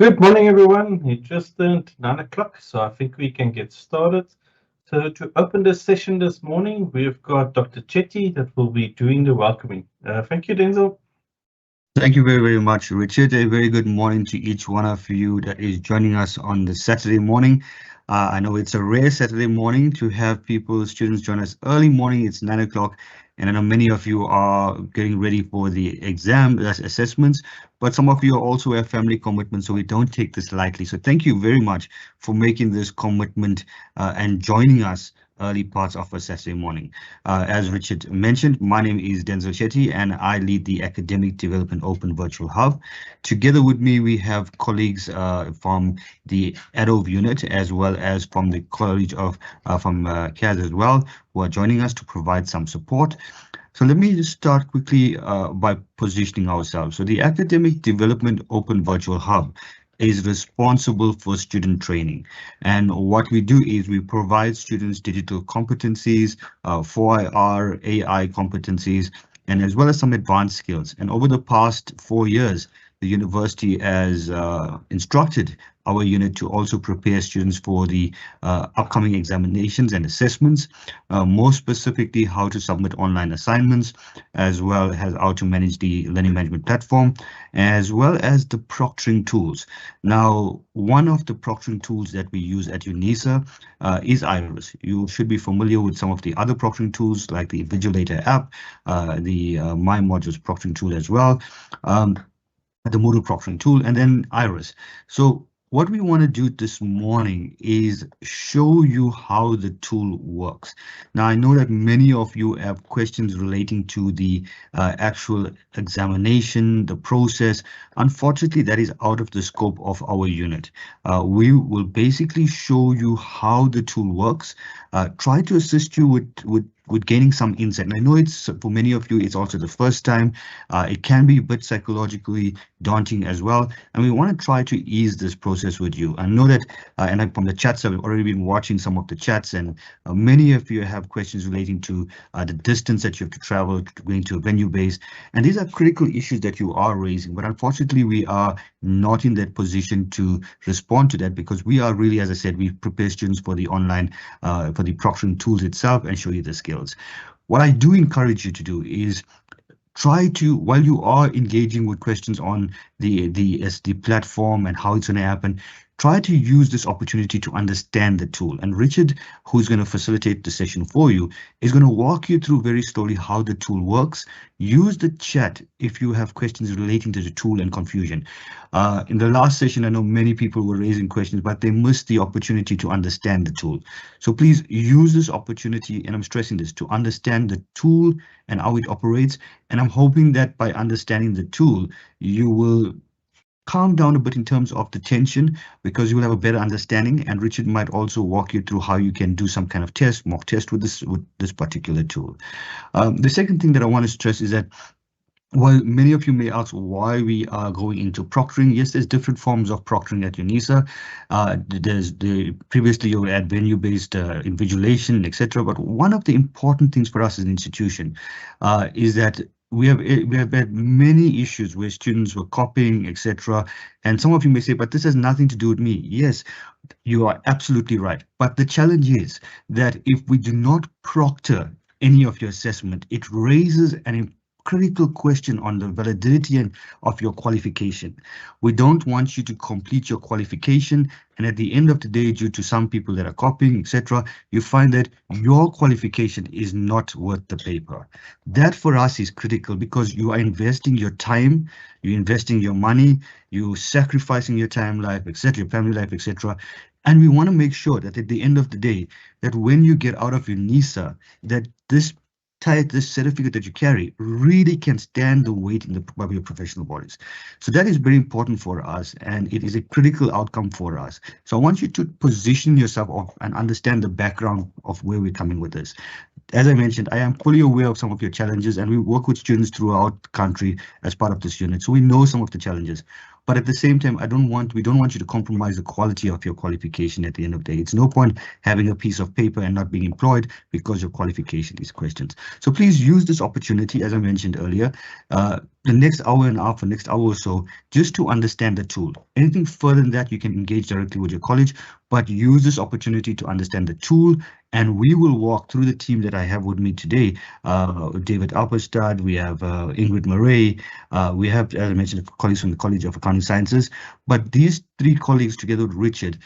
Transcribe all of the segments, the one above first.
Good morning, everyone. It just turned 9 o'clock, so I think we can get started. So to open this session this morning, we've got Dr. Chetty that will be doing the welcoming. Thank you, Denzel. Thank you very, very much, Richard. A very good morning to each one of you that is joining us on the Saturday morning. I know it's a rare Saturday morning to have students join us early morning. It's 9 o'clock, and I know many of you are getting ready for the exam assessments, but some of you also have family commitments, so we don't take this lightly. So thank you very much for making this commitment and joining us early parts of a Saturday morning. As Richard mentioned, my name is Denzel Shetty and I lead the Academic Development Open Virtual Hub. Together with me, we have colleagues from the ADOV unit as well as from the College of from CAS as well, who are joining us to provide some support. So let me just start quickly by positioning ourselves. So the Academic Development Open Virtual Hub is responsible for student training. And what we do is we provide students digital competencies, 4IR, AI competencies, and as well as some advanced skills. And over the past 4 years, the university has instructed our unit to also prepare students for the upcoming examinations and assessments, more specifically how to submit online assignments, as well as how to manage the learning management platform, as well as the proctoring tools. Now, one of the proctoring tools that we use at UNISA is Iris. You should be familiar with some of the other proctoring tools like the Invigilator app, the My Modules proctoring tool as well. The Moodle proctoring tool, and then Iris. So what we want to do this morning is show you how the tool works. Now, I know that many of you have questions relating to the actual examination, the process. Unfortunately, that is out of the scope of our unit. We will basically show you how the tool works, try to assist you with gaining some insight. And I know it's for many of you, it's also the first time. It can be a bit psychologically daunting as well. And we want to try to ease this process with you. I know that, from the chats, I've already been watching some of the chats, and many of you have questions relating to the distance that you have to travel, going to a venue base. And these are critical issues that you are raising. But unfortunately, we are not in that position to respond to that because we are really, as I said, we prepare students for the online, for the proctoring tools itself and show you the skills. What I do encourage you to do is try to, while you are engaging with questions on the platform and how it's going to happen, try to use this opportunity to understand the tool. And Richard, who's going to facilitate the session for you, is going to walk you through very slowly how the tool works. Use the chat if you have questions relating to the tool and confusion. In the last session, I know many people were raising questions, but they missed the opportunity to understand the tool. So please use this opportunity, and I'm stressing this, to understand the tool and how it operates. And I'm hoping that by understanding the tool, you will calm down a bit in terms of the tension because you will have a better understanding, and Richard might also walk you through how you can do some kind of mock test with this particular tool. The second thing that I want to stress is that while many of you may ask why we are going into proctoring, yes, there's different forms of proctoring at UNISA. There's previously you had venue-based invigilation, etc. But one of the important things for us as an institution is that we have had many issues where students were copying, etc. And some of you may say, but this has nothing to do with me. Yes, you are absolutely right. But the challenge is that if we do not proctor any of your assessment, it raises an critical question on the validity of your qualification. We don't want you to complete your qualification, and at the end of the day, due to some people that are copying, etc., you find that your qualification is not worth the paper. That for us is critical because you are investing your time, you're investing your money, you're sacrificing your time life, etc., your family life, etc. And we want to make sure that at the end of the day, that when you get out of your NISA, that this certificate that you carry really can stand the weight in of your professional bodies. So that is very important for us, and it is a critical outcome for us. So I want you to position yourself and understand the background of where we're coming with this. as I mentioned, I am fully aware of some of your challenges, and we work with students throughout the country as part of this unit. So we know some of the challenges. But at the same time, we don't want you to compromise the quality of your qualification at the end of the day. It's no point having a piece of paper and not being employed because your qualification is questioned. So please use this opportunity, as I mentioned earlier, the next hour and a half, or next hour or so, just to understand the tool. Anything further than that, you can engage directly with your college, but use this opportunity to understand the tool. And we will walk through the team that I have with me today. David Alperstad, we have Ingrid Murray, we have, as I mentioned, colleagues from the College of Accounting Sciences. But these three colleagues, together with Richard,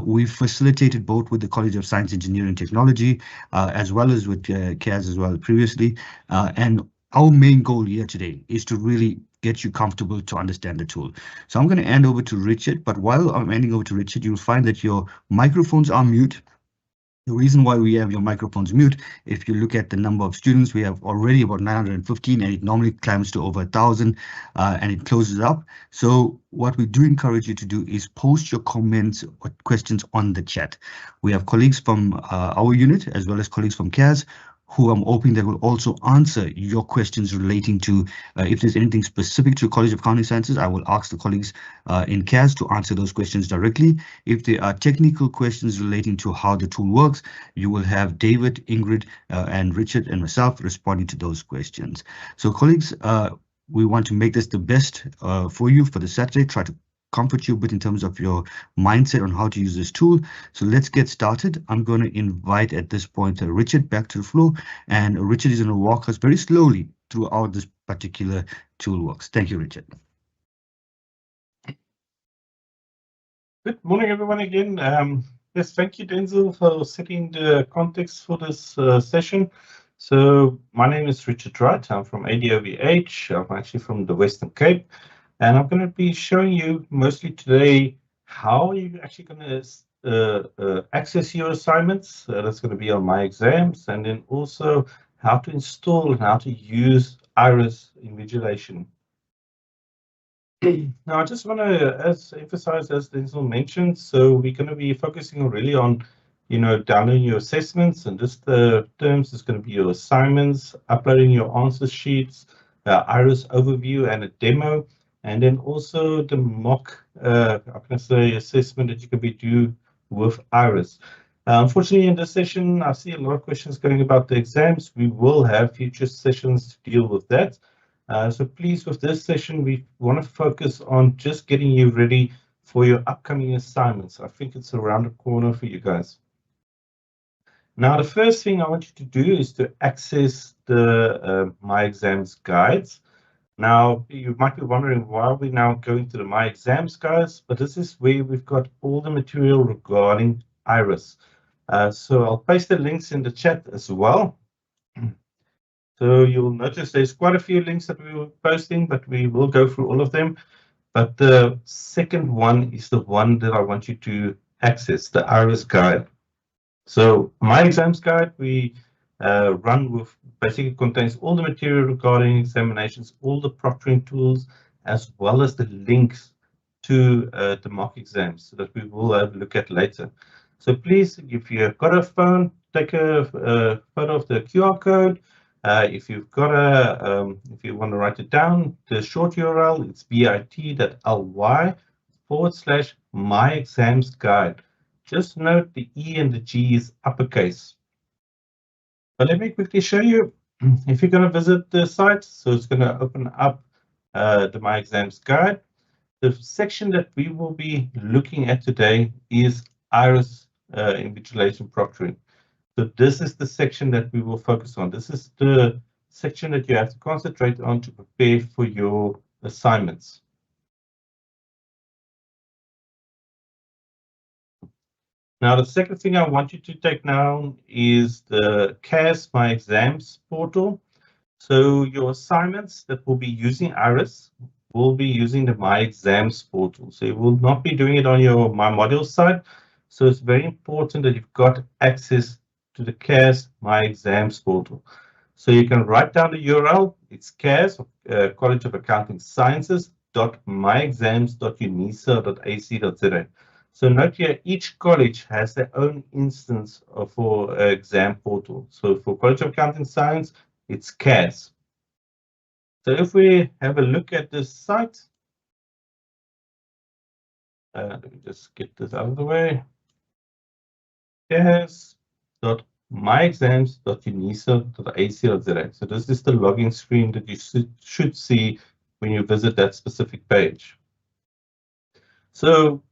we've facilitated both with the College of Science, Engineering and Technology, as well as with CAS as well previously. And our main goal here today is to really get you comfortable to understand the tool. So I'm going to hand over to Richard, but while I'm handing over to Richard, you'll find that your microphones are mute. The reason why we have your microphones mute, if you look at the number of students, we have already about 915, and it normally climbs to over 1,000, and it closes up. So what we do encourage you to do is post your comments or questions on the chat. We have colleagues from our unit as well as colleagues from CAS who I'm hoping that will also answer your questions relating to if there's anything specific to College of Accounting Sciences. I will ask the colleagues in CAS to answer those questions directly. If there are technical questions relating to how the tool works, you will have David, Ingrid, and Richard and myself responding to those questions. So colleagues, we want to make this the best for you for the Saturday. Try to comfort you a bit in terms of your mindset on how to use this tool. So let's get started. I'm going to invite at this point Richard back to the floor, and Richard is going to walk us very slowly throughout this particular tool works. Thank you, Richard. Good morning, everyone again. Yes, thank you, Denzel, for setting the context for this session. So my name is Richard Wright. I'm from ADOVH. I'm actually from the Western Cape. And I'm going to be showing you mostly today how you're actually going to access your assignments. That's going to be on my exams, and then also how to install and how to use IRIS invigilation. Now, I just want to emphasize, as Denzel mentioned, so we're going to be focusing really on, downloading your assessments, and just the terms is going to be your assignments, uploading your answer sheets, IRIS overview and a demo. And then also the mock, assessment that you can be do with IRIS. Unfortunately, in this session, I see a lot of questions going about the exams. We will have future sessions to deal with that. So please, with this session, we want to focus on just getting you ready for your upcoming assignments. I think it's around the corner for you guys. Now, the first thing I want you to do is to access the My Exams guides. Now, you might be wondering why we're now going to the My Exams guys, but this is where we've got all the material regarding IRIS. So I'll paste the links in the chat as well. So you'll notice there's quite a few links that we were posting, but we will go through all of them. But the second one is the one that I want you to access, the IRIS guide. So My Exams guide, we run with, basically contains all the material regarding examinations, all the proctoring tools, as well as the links to the mock exams that we will have a look at later. So please, if you've got a phone, take a photo of the QR code. If you've got if you want to write it down, the short URL, it's bit.ly/My Exams guide. Just note the E and the G is uppercase. But let me quickly show you, if you're going to visit the site, so it's going to open up the My Exams guide. The section that we will be looking at today is IRIS invigilation proctoring. So this is the section that we will focus on. This is the section that you have to concentrate on to prepare for your assignments. Now, the second thing I want you to take down is the CAS My Exams portal. So your assignments that will be using IRIS will be using the My Exams portal. So you will not be doing it on your My Modules side. So it's very important that you've got access to the CAS My Exams portal. So you can write down the URL. It's CAS, College of Accounting Sciences.myexams.unisa.ac.za. So note here, each college has their own instance for exam portal. So for College of Accounting Science, it's CAS. So if we have a look at this site, let me just get this out of the way. cas.myexams.unisa.ac.za. So this is the login screen that you should see when you visit that specific page. So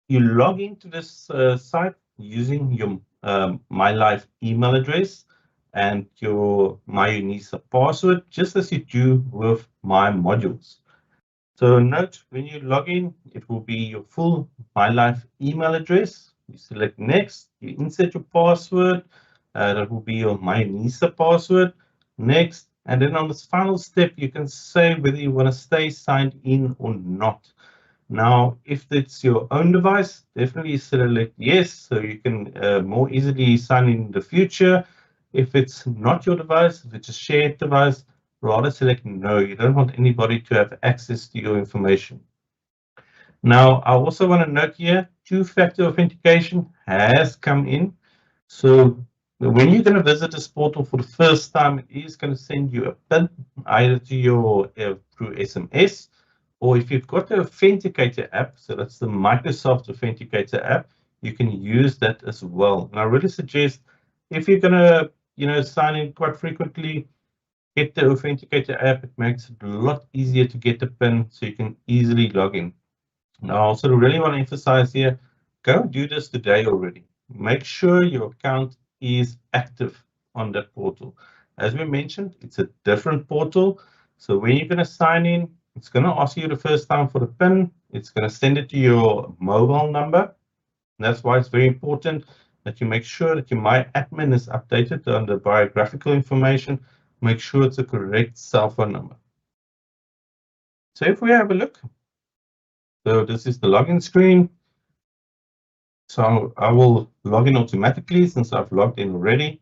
you log into this site using your MyLife email address and your MyUnisa password, just as you do with My Modules. So note, when you log in, it will be your full MyLife email address. You select next, you insert your password. That will be your MyUnisa password. Next, and then on this final step, you can say whether you want to stay signed in or not. Now, if it's your own device, definitely select yes, so you can more easily sign in the future. If it's not your device, if it's a shared device, rather select no. You don't want anybody to have access to your information. Now, I also want to note here, two-factor authentication has come in. So when you're going to visit this portal for the first time, it is going to send you a PIN either to your through SMS, or if you've got the Authenticator app, so that's the Microsoft Authenticator app, you can use that as well. And I really suggest if you're going to, sign in quite frequently, get the Authenticator app. It makes it a lot easier to get the PIN so you can easily log in. Now, I also really want to emphasize here, go do this today already. Make sure your account is active on that portal. As we mentioned, it's a different portal. So when you're going to sign in, it's going to ask you the first time for the PIN. It's going to send it to your mobile number. And that's why it's very important that you make sure that your My Admin is updated on the biographical information. Make sure it's a correct cell phone number. So if we have a look, so this is the login screen. So I will log in automatically since I've logged in already.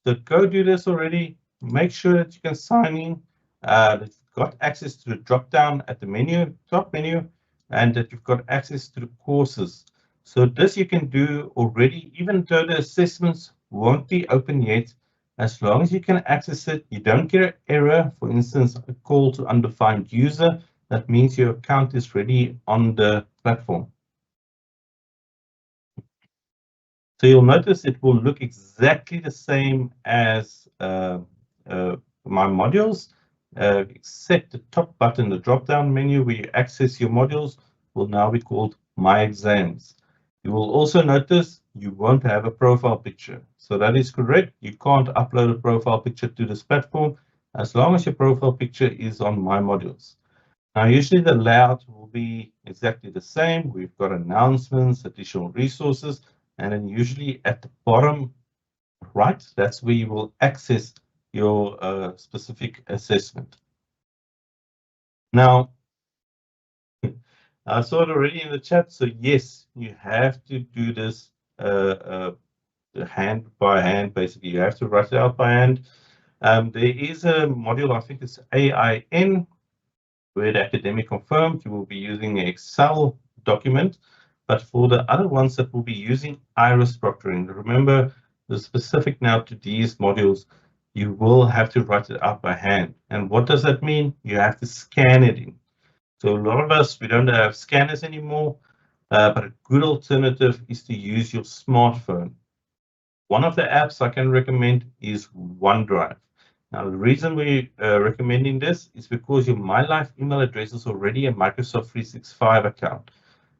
So go do this already. Make sure that you can sign in, that you've got access to the drop down at the top menu, and that you've got access to the courses. So this you can do already, even though the assessments won't be open yet. As long as you can access it, you don't get an error. For instance, a call to undefined user. That means your account is ready on the platform. So you'll notice it will look exactly the same as my modules, except the top button, the drop-down menu where you access your modules, will now be called My Exams. You will also notice you won't have a profile picture. So that is correct. You can't upload a profile picture to this platform as long as your profile picture is on My Modules. Now, usually the layout will be exactly the same. We've got announcements, additional resources, and then usually at the bottom right, that's where you will access your specific assessment. Now, I saw it already in the chat, so yes, you have to do this hand by hand, basically. You have to write it out by hand. There is a module, I think it's AIN, where the academic confirmed, you will be using an Excel document. But for the other ones that will be using iris proctoring, remember the specific now to these modules, you will have to write it out by hand. And what does that mean? You have to scan it in. So a lot of us, we don't have scanners anymore, but a good alternative is to use your smartphone. One of the apps I can recommend is OneDrive. Now, the reason we're recommending this is because your MyLife email address is already a Microsoft 365 account.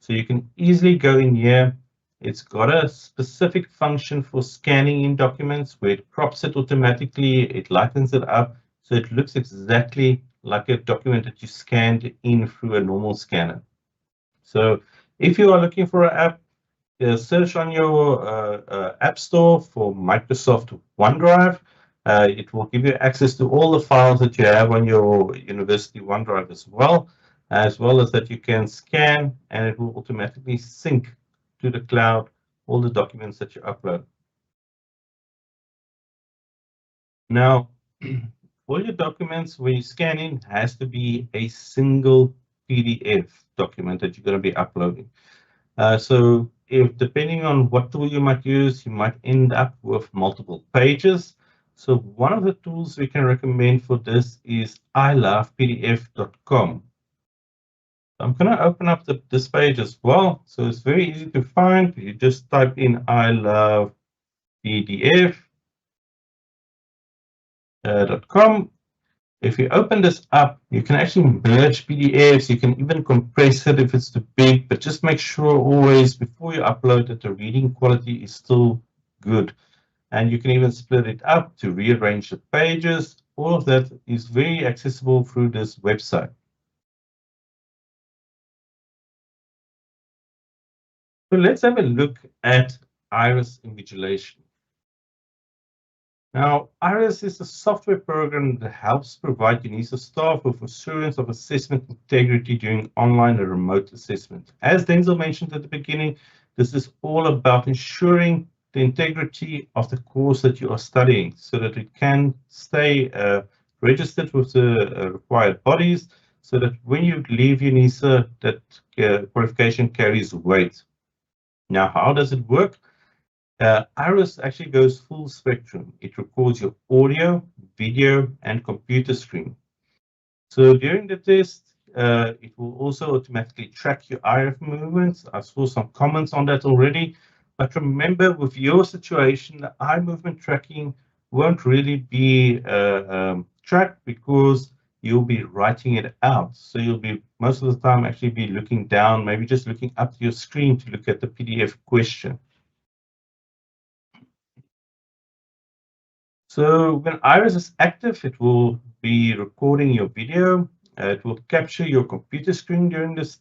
So you can easily go in here. It's got a specific function for scanning in documents where it crops it automatically, it lightens it up, so it looks exactly like a document that you scanned in through a normal scanner. So if you are looking for an app, search on your App Store for Microsoft OneDrive. It will give you access to all the files that you have on your university OneDrive as well as that you can scan, and it will automatically sync to the cloud all the documents that you upload. Now, all your documents when you scan in has to be a single PDF document that you're going to be uploading. So if depending on what tool you might use, you might end up with multiple pages. So one of the tools we can recommend for this is ilovepdf.com. I'm going to open up this page as well. So it's very easy to find. You just type in ilovepdf.com. If you open this up, you can actually merge PDFs. You can even compress it if it's too big, but just make sure always before you upload that the reading quality is still good. And you can even split it up to rearrange the pages. All of that is very accessible through this website. So let's have a look at iris invigilation. Now, IRIS is a software program that helps provide UNISA staff with assurance of assessment integrity during online and remote assessment. As Denzel mentioned at the beginning, this is all about ensuring the integrity of the course that you are studying so that it can stay registered with the required bodies so that when you leave UNISA, that qualification carries weight. Now, how does it work? Iris actually goes full spectrum. It records your audio, video, and computer screen. So during the test, it will also automatically track your IF movements. I saw some comments on that already. But remember, with your situation, the eye movement tracking won't really be tracked because you'll be writing it out. So you'll be most of the time actually be looking down, maybe just looking up to your screen to look at the PDF question. So when Iris is active, it will be recording your video. It will capture your computer screen during this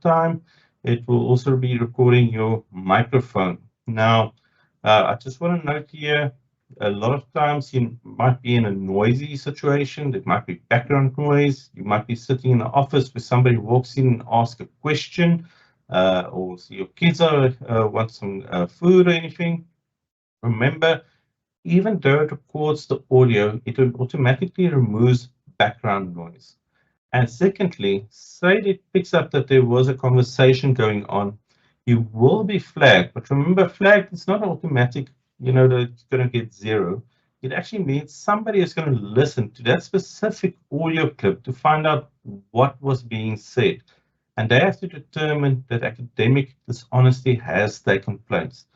time. It will also be recording your microphone. Now, I just want to note here, a lot of times you might be in a noisy situation. There might be background noise. You might be sitting in the office where somebody walks in and asks a question, or your kids want some food or anything. Remember, even though it records the audio, it automatically removes background noise. And secondly, say it picks up that there was a conversation going on, you will be flagged. But remember, flagged is not automatic, that it's going to get 0. It actually means somebody is going to listen to that specific audio clip to find out what was being said. And they have to determine that academic dishonesty has taken place.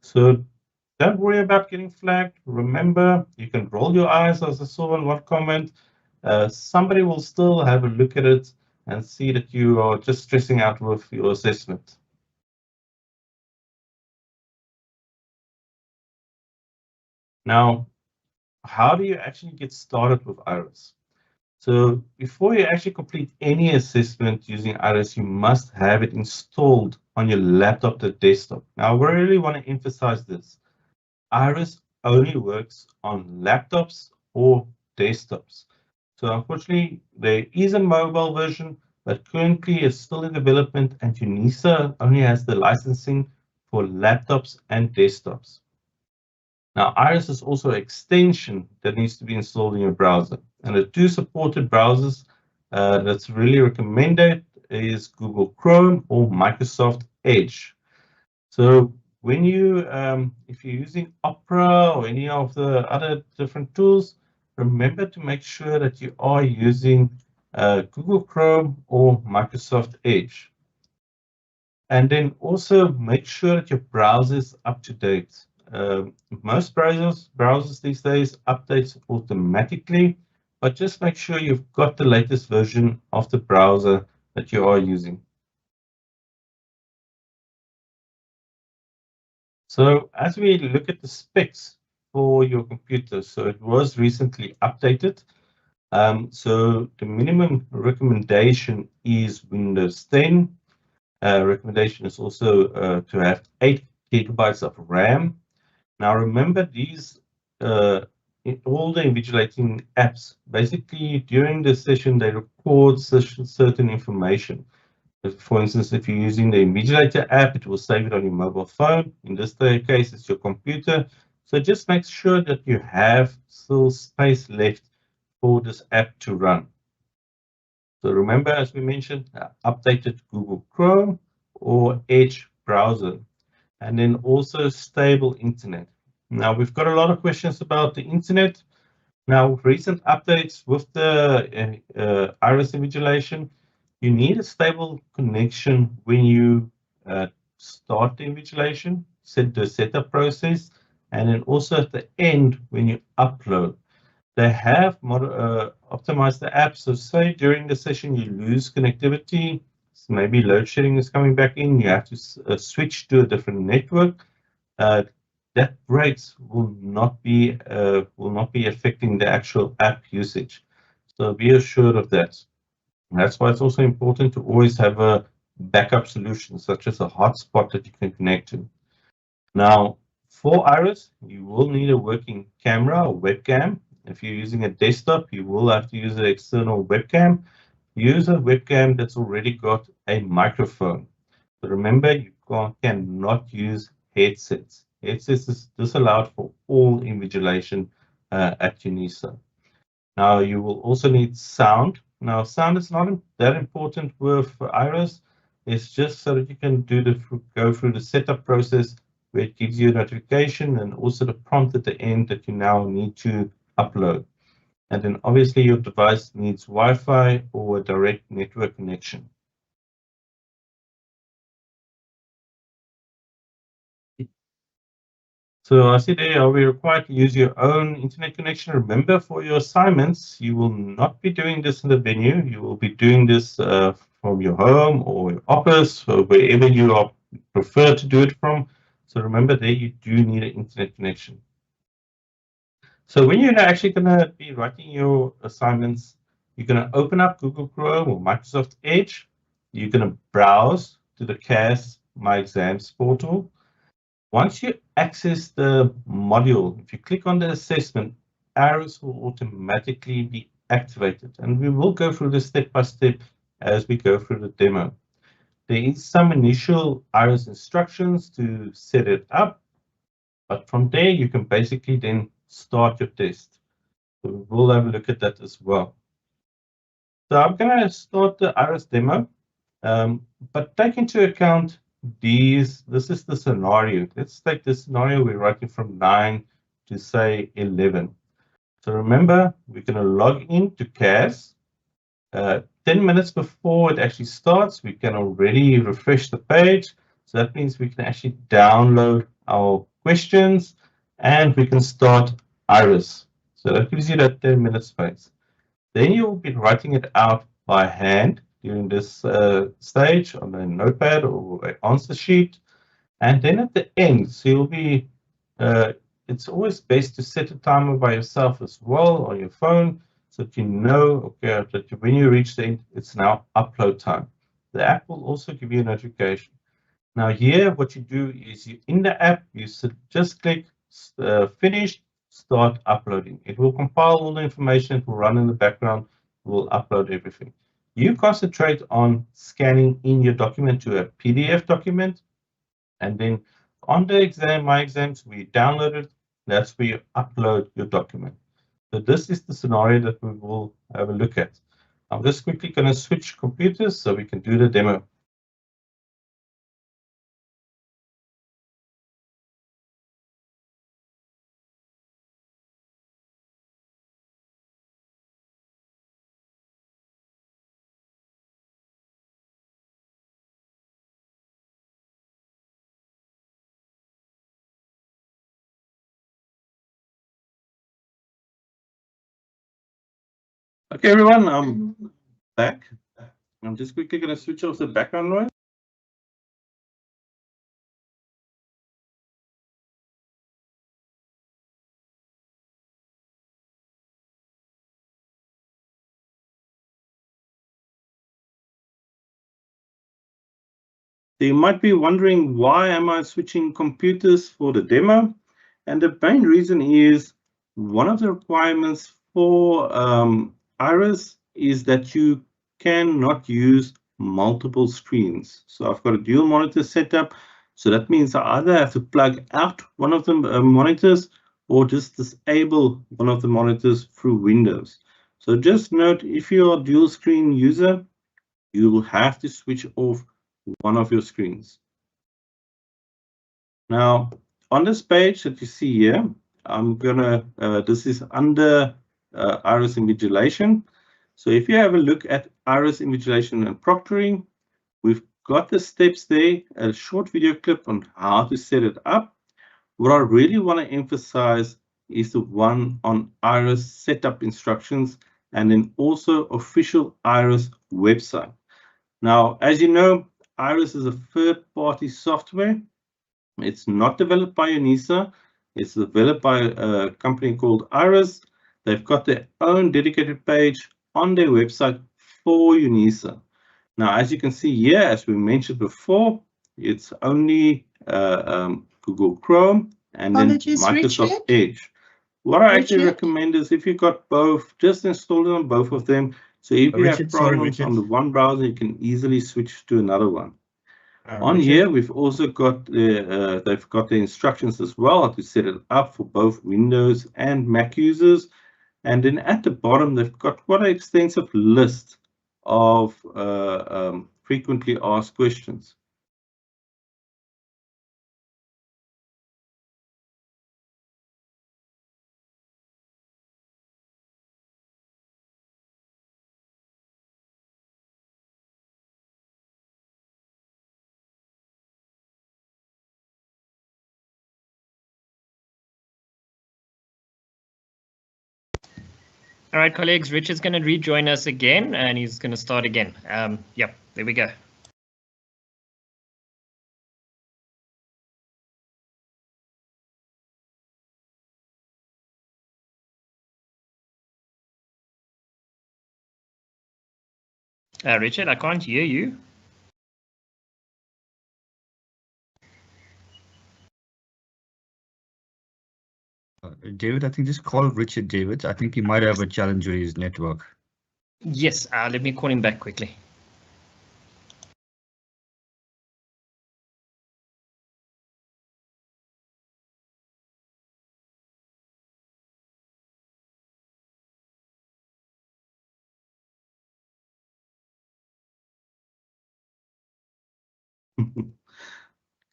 So don't worry about getting flagged. Remember, you can roll your eyes, as I saw in one comment. Somebody will still have a look at it and see that you are just stressing out with your assessment. Now, how do you actually get started with IRIS? So before you actually complete any assessment using IRIS, you must have it installed on your laptop or desktop. Now, I really want to emphasize this. IRIS only works on laptops or desktops. So unfortunately, there is a mobile version, but currently it's still in development and UNISA only has the licensing for laptops and desktops. Now, Iris is also an extension that needs to be installed in your browser. And the two supported browsers that's really recommended is Google Chrome or Microsoft Edge. So when you, if you're using Opera or any of the other different tools, remember to make sure that you are using Google Chrome or Microsoft Edge. And then also make sure that your browser is up to date. Most browsers these days updates automatically, but just make sure you've got the latest version of the browser that you are using. So as we look at the specs for your computer, so it was recently updated. So the minimum recommendation is Windows 10. Recommendation is also to have 8 gigabytes of RAM. Now remember these, all the invigilating apps, basically during the session, they record certain information. For instance, if you're using the Invigilator app, it will save it on your mobile phone. In this case, it's your computer. So just make sure that you have still space left for this app to run. So remember, as we mentioned, updated Google Chrome or Edge browser, and then also stable internet. Now, we've got a lot of questions about the internet. Now, recent updates with the iris invigilation, you need a stable connection when you start the invigilation, set the setup process, and then also at the end when you upload. They have optimized the app. So say during the session you lose connectivity, so maybe load shedding is coming back in, you have to switch to a different network. That rates will not be affecting the actual app usage. So be assured of that. That's why it's also important to always have a backup solution, such as a hotspot that you can connect to. Now, for iris, you will need a working camera or webcam. If you're using a desktop, you will have to use an external webcam. Use a webcam that's already got a microphone. But remember, you cannot use headsets. Headsets is disallowed for all invigilation at UNISA. Now, you will also need sound. Now, sound is not that important with iris. It's just so that you can go through the setup process where it gives you a notification and also the prompt at the end that you now need to upload. And then obviously your device needs Wi-Fi or a direct network connection. So I see there, are we required to use your own internet connection? Remember, for your assignments, you will not be doing this in the venue. You will be doing this from your home or your office or wherever you are prefer to do it from. So remember there, you do need an internet connection. So when you're actually going to be writing your assignments, you're going to open up Google Chrome or Microsoft Edge. You're going to browse to the CAS My Exams portal. Once you access the module, if you click on the assessment, arrows will automatically be activated. And we will go through this step by step as we go through the demo. There is some initial iris instructions to set it up, but from there you can basically then start your test. So we will have a look at that as well. So I'm going to start the iris demo, but take into account this is the scenario. Let's take the scenario we're writing from 9 to say 11. So remember, we're going to log in to CAS. 10 minutes before it actually starts, we can already refresh the page. So that means we can actually download our questions and we can start iris. So that gives you that 10-minute space. Then you'll be writing it out by hand during this stage on a notepad or an answer sheet. And then at the end, so you'll be, it's always best to set a timer by yourself as well on your phone so that you know, okay, that when you reach the end, it's now upload time. The app will also give you a notification. Now here, what you do is you in the app, you just click finish, start uploading. It will compile all the information, it will run in the background, it will upload everything. You concentrate on scanning in your document to a PDF document, and then on the exam, My Exams, we download it. That's where you upload your document. So this is the scenario that we will have a look at. I'm just quickly going to switch computers so we can do the demo. Okay, everyone, I'm back. I'm just quickly going to switch off the background noise. So you might be wondering, why am I switching computers for the demo? And the main reason is one of the requirements for iris is that you cannot use multiple screens. So I've got a dual monitor setup. So that means I either have to plug out one of the monitors or just disable one of the monitors through Windows. So just note, if you're a dual screen user, you will have to switch off one of your screens. Now, on this page that you see here, I'm gonna, this is under iris invigilation. So if you have a look at iris invigilation and proctoring, we've got the steps there, a short video clip on how to set it up. What I really want to emphasize is the one on iris setup instructions and then also official iris website. Now, as you know, iris is a third-party software. It's not developed by UNISA. It's developed by a company called Iris. They've got their own dedicated page on their website for UNISA. Now, as you can see here, as we mentioned before, it's only Google Chrome and Apologies, then Microsoft Richard. Edge. What I actually Richard? recommend is if you've got both, just install it on both of them. So if you Richard, have problems sorry, on the one browser, you can easily switch to another one. On Richard? here, we've also got they've got the instructions as well to set it up for both Windows and Mac users. And then at the bottom, they've got quite an extensive list of frequently asked questions. All right, colleagues, Richard's going to rejoin us again, and he's going to start again. Yep, there we go. Richard, I can't hear you. David, I think just call Richard, David. I think he might have a challenge with his network. Yes, let me call him back quickly.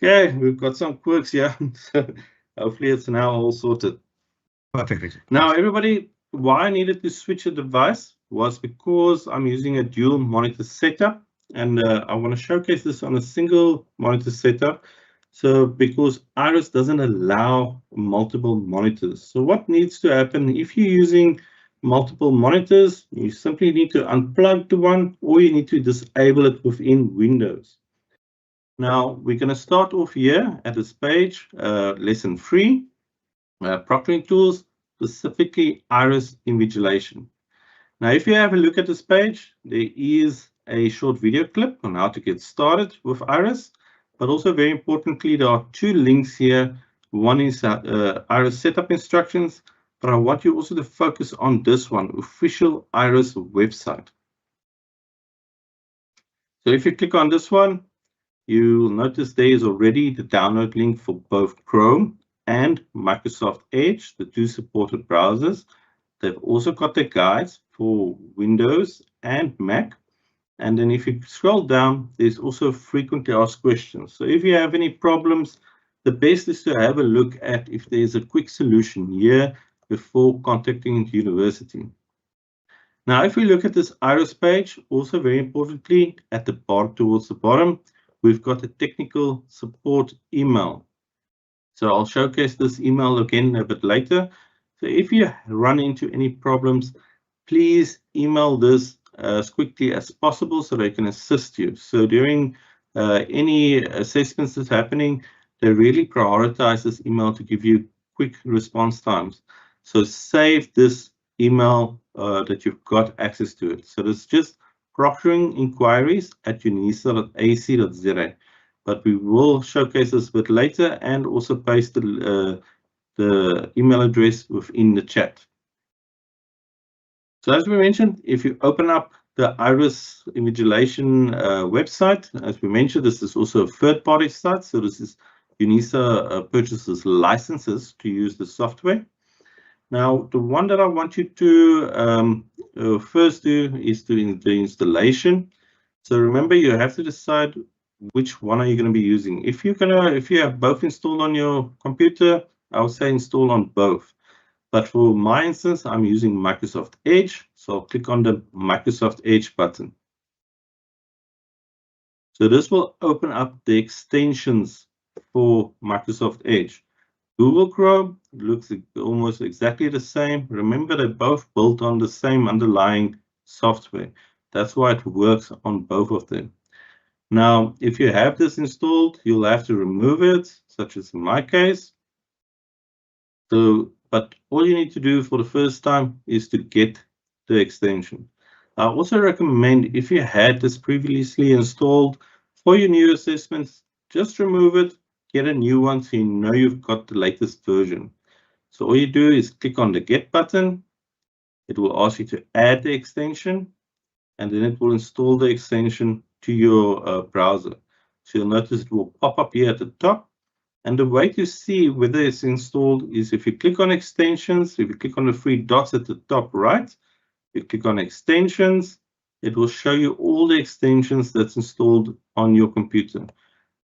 Okay, we've got some quirks here. So hopefully it's now all sorted. Perfect, Richard. Now, everybody, why I needed to switch a device was because I'm using a dual monitor setup, and I want to showcase this on a single monitor setup. So because Iris doesn't allow multiple monitors. So what needs to happen if you're using multiple monitors, you simply need to unplug the one, or you need to disable it within Windows. Now, we're going to start off here at this page, lesson 3, proctoring tools, specifically iris invigilation. Now, if you have a look at this page, there is a short video clip on how to get started with iris, but also very importantly, there are 2 links here. One is iris setup instructions, but I want you also to focus on this one, official iris website. So if you click on this one, you'll notice there is already the download link for both Chrome and Microsoft Edge, the 2 supported browsers. They've also got their guides for Windows and Mac. And then if you scroll down, there's also frequently asked questions. So if you have any problems, the best is to have a look at if there's a quick solution here before contacting the university. Now, if we look at this iris page, also very importantly, at the bar towards the bottom, we've got a technical support email. So I'll showcase this email again a bit later. So if you run into any problems, please email this as quickly as possible so they can assist you. So during any assessments that's happening, they really prioritize this email to give you quick response times. So save this email that you've got access to it. So this is just proctoring inquiries at unisa.ac.za. But we will showcase this a bit later and also paste the email address within the chat. So as we mentioned, if you open up the iris invigilation website, as we mentioned, this is also a third-party site. So this is UNISA purchases licenses to use the software. Now, the one that I want you to first do is the installation. So remember, you have to decide which one are you going to be using? If you have both installed on your computer, I would say install on both. But for my instance, I'm using Microsoft Edge, so I'll click on the Microsoft Edge button. So this will open up the extensions for Microsoft Edge. Google Chrome looks almost exactly the same. Remember, they're both built on the same underlying software. That's why it works on both of them. Now, if you have this installed, you'll have to remove it, such as in my case. But all you need to do for the first time is to get the extension. I also recommend, if you had this previously installed for your new assessments, just remove it, get a new one so you know you've got the latest version. So all you do is click on the Get button. It will ask you to add the extension, and then it will install the extension to your browser. So you'll notice it will pop up here at the top. And the way to see whether it's installed is if you click on extensions, if you click on the three dots at the top right, you click on extensions, it will show you all the extensions that's installed on your computer.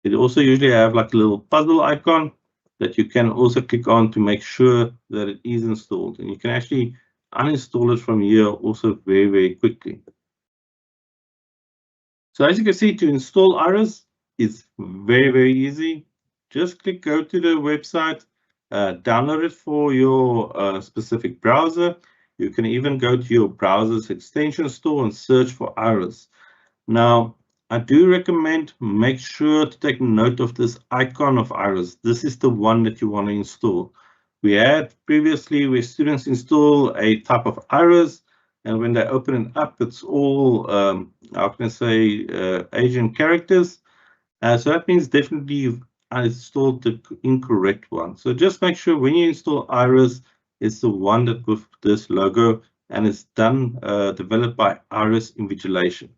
It also usually have like a little puzzle icon that you can also click on to make sure that it is installed. And you can actually uninstall it from here also very, very quickly. So as you can see, to install Iris is very, very easy. Just go to the website, download it for your specific browser. You can even go to your browser's extension store and search for Iris. Now, I do recommend make sure to take note of this icon of Iris. This is the one that you want to install. We had previously where students install a type of Iris, and when they open it up, it's all, how can I say, Asian characters. So that means definitely you've installed the incorrect one. So just make sure when you install Iris, it's the one that with this logo, and it's done, developed by Iris Invigilation.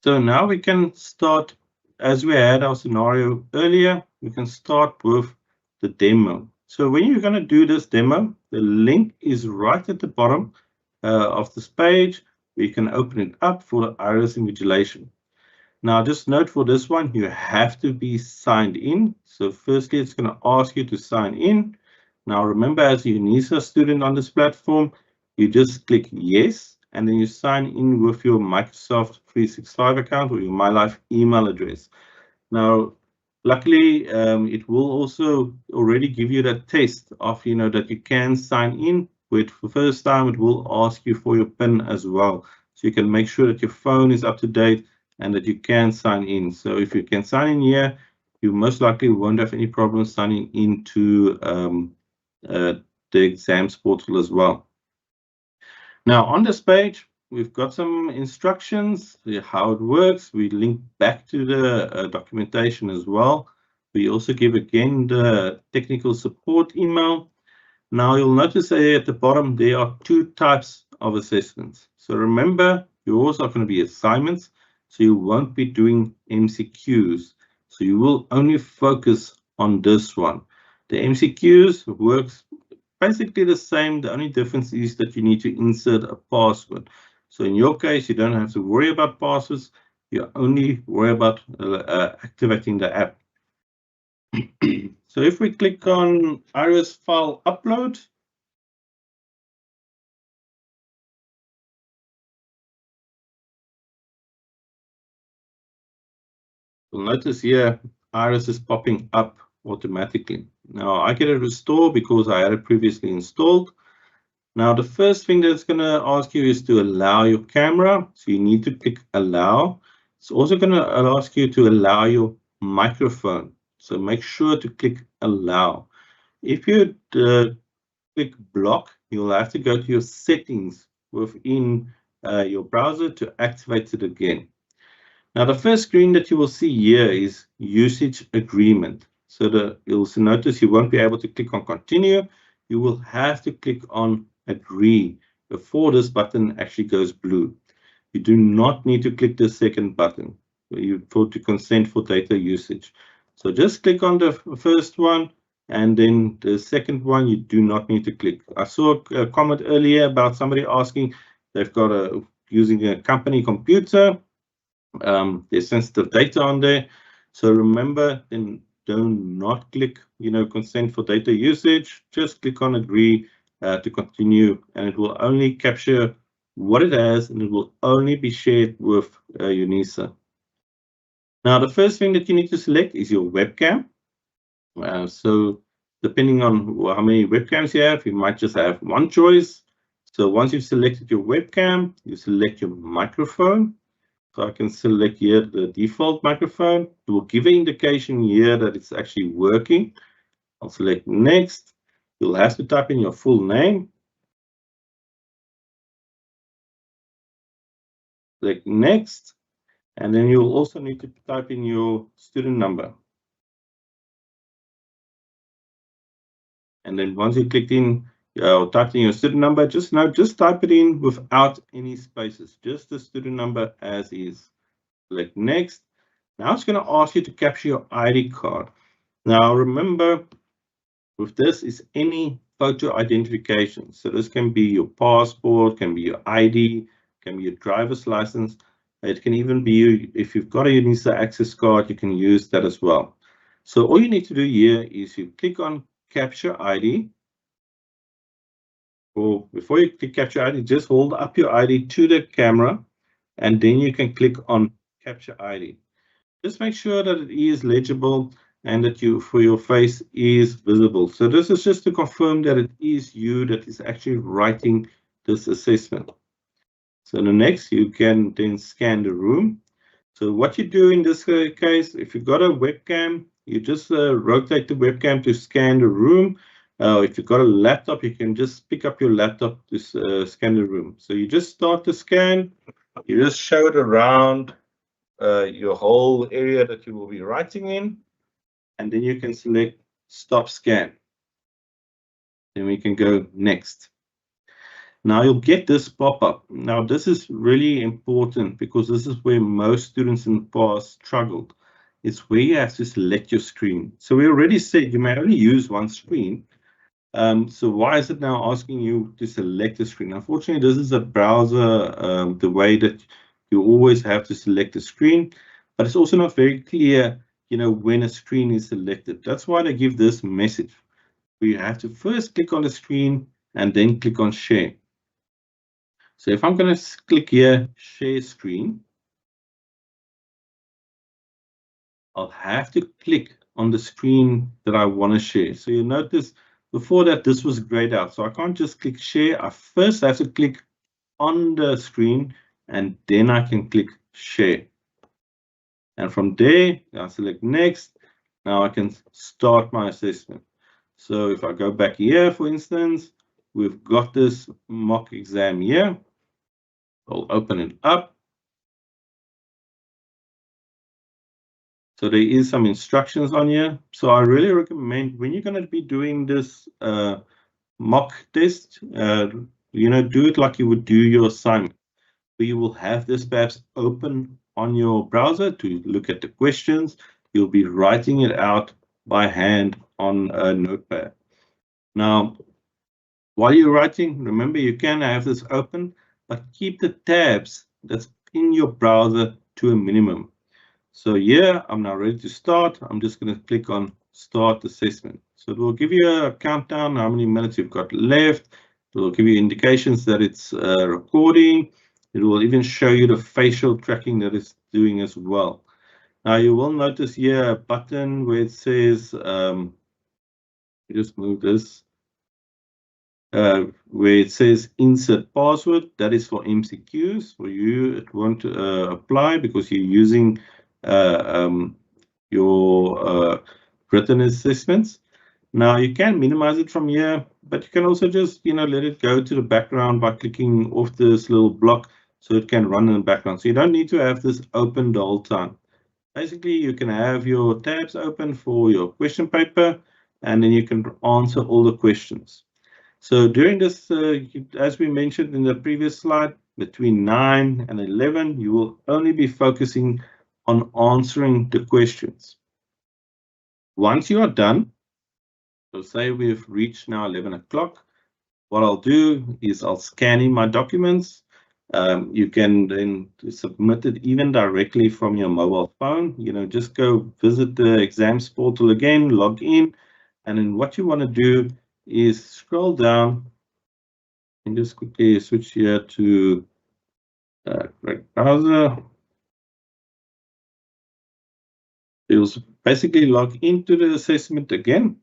So now we can start, as we had our scenario earlier, we can start with the demo. So when you're going to do this demo, the link is right at the bottom of this page. We can open it up for the Iris Invigilation. Now, just note for this one, you have to be signed in. So firstly, it's going to ask you to sign in. Now, remember, as a UNISA student on this platform, you just click yes, and then you sign in with your Microsoft 365 account or your MyLife email address. Now, luckily, it will also already give you that test of, that you can sign in with. For the first time, it will ask you for your PIN as well. So you can make sure that your phone is up to date and that you can sign in. So if you can sign in here, you most likely won't have any problems signing into the exams portal as well. Now on this page, we've got some instructions, how it works. We link back to the documentation as well. We also give again the technical support email. Now you'll notice at the bottom, there are two types of assessments. So remember, yours are going to be assignments, so you won't be doing MCQs. So you will only focus on this one. The MCQs works basically the same. The only difference is that you need to insert a password. So in your case, you don't have to worry about passwords. You only worry about activating the app. So if we click on Iris file upload, you'll notice here Iris is popping up automatically. Now I get a restore because I had it previously installed. Now the first thing that's going to ask you is to allow your camera. So you need to click allow. It's also going to ask you to allow your microphone. So make sure to click allow. If you click block, you'll have to go to your settings within your browser to activate it again. Now the first screen that you will see here is usage agreement. So you'll notice you won't be able to click on continue. You will have to click on agree before this button actually goes blue. You do not need to click the second button to consent for data usage. So just click on the first one, and then the second one you do not need to click. I saw a comment earlier about somebody asking, they've got using a company computer. There's sensitive data on there. So remember, then do not click, consent for data usage. Just click on agree to continue, and it will only capture what it has, and it will only be shared with UNISA. Now, the first thing that you need to select is your webcam. So depending on how many webcams you have, you might just have one choice. So once you've selected your webcam, you select your microphone. So I can select here the default microphone. It will give an indication here that it's actually working. I'll select next. You'll have to type in your full name. Select next. And then you'll also need to type in your student number. And then once you clicked in, or typed in your student number, just type it in without any spaces, just the student number as is. Select next. Now it's going to ask you to capture your ID card. Now remember, with this is any photo identification. So this can be your passport, can be your ID, can be your driver's license. It can even be, if you've got a UNISA access card, you can use that as well. So all you need to do here is you click on capture ID. Or before you click capture ID, just hold up your ID to the camera, and then you can click on capture ID. Just make sure that it is legible and that your face is visible. So this is just to confirm that it is you that is actually writing this assessment. So the next, you can then scan the room. So what you do in this case, if you've got a webcam, you just rotate the webcam to scan the room. If you've got a laptop, you can just pick up your laptop to scan the room. So you just start the scan, you just show it around your whole area that you will be writing in, and then you can select stop scan. Then we can go next. Now you'll get this pop-up. Now this is really important because this is where most students in the past struggled. It's where you have to select your screen. So we already said you may only use one screen. So why is it now asking you to select the screen? Unfortunately, this is a browser, the way that you always have to select the screen, but it's also not very clear, when a screen is selected. That's why they give this message. You have to first click on the screen and then click on share. So if I'm going to click here, share screen, I'll have to click on the screen that I want to share. So you notice before that this was grayed out. So I can't just click share. I first have to click on the screen and then I can click share. And from there, I select next. Now I can start my assessment. So if I go back here, for instance, we've got this mock exam here. I'll open it up. So there is some instructions on here. So I really recommend when you're going to be doing this mock test, do it like you would do your assignment. So you will have this perhaps open on your browser to look at the questions. You'll be writing it out by hand on a notepad. Now, while you're writing, remember you can have this open, but keep the tabs that's in your browser to a minimum. So here, I'm now ready to start. I'm just going to click on Start Assessment. So it will give you a countdown, how many minutes you've got left. It will give you indications that it's recording. It will even show you the facial tracking that it's doing as well. Now you will notice here a button where it says, just move this, where it says Insert Password. That is for MCQs. For you, it won't apply because you're using your written assessments. Now you can minimize it from here, but you can also just let it go to the background by clicking off this little block so it can run in the background. So you don't need to have this open the whole time. Basically, you can have your tabs open for your question paper, and then you can answer all the questions. So during this, as we mentioned in the previous slide, between 9 and 11, you will only be focusing on answering the questions. Once you are done, so say we've reached now 11 o'clock, what I'll do is I'll scan in my documents. You can then submit it even directly from your mobile phone. Just go visit the exams portal again, log in, and then what you want to do is scroll down and just quickly switch here to correct browser. You'll basically log into the assessment again.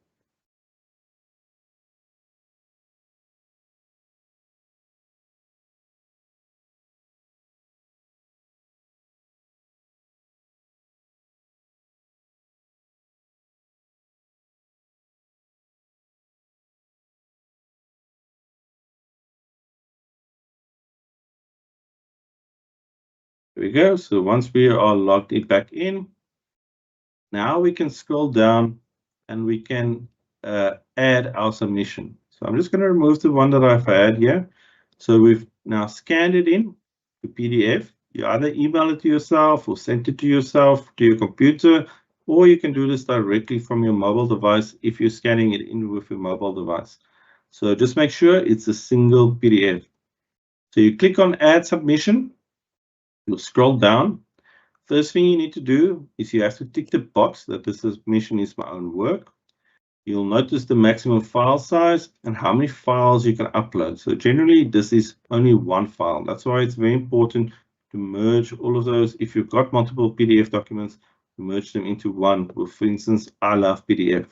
There we go. So once we are logged back in, now we can scroll down and we can add our submission. So I'm just going to remove the one that I've had here. So we've now scanned it in to PDF. You either email it to yourself or send it to yourself to your computer, or you can do this directly from your mobile device if you're scanning it in with your mobile device. So just make sure it's a single PDF. So you click on Add Submission. You'll scroll down. First thing you need to do is you have to tick the box that this submission is my own work. You'll notice the maximum file size and how many files you can upload. So generally, this is only one file. That's why it's very important to merge all of those. If you've got multiple PDF documents, merge them into one. With, for instance, I love PDF.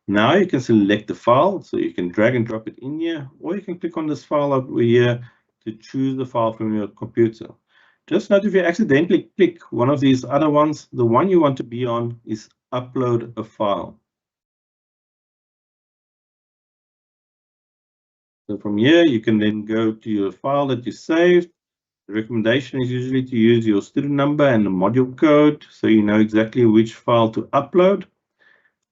Now you can select the file. So you can drag and drop it in here, or you can click on this file over here to choose the file from your computer. Just note if you accidentally click one of these other ones, the one you want to be on is upload a file. So from here, you can then go to your file that you saved. The recommendation is usually to use your student number and the module code so you know exactly which file to upload.